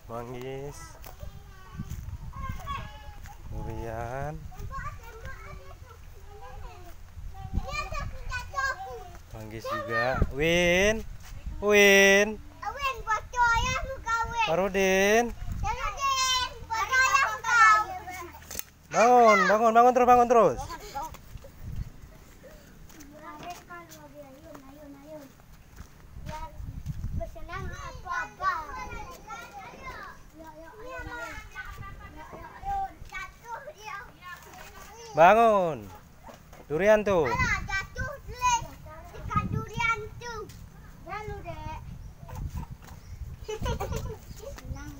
manggis, durian, manggis juga. Win, Farudin, bangun terus. Bangun. Durian tuh. Jatuh, ikan durian tuh. Lalu, Dek. Senang.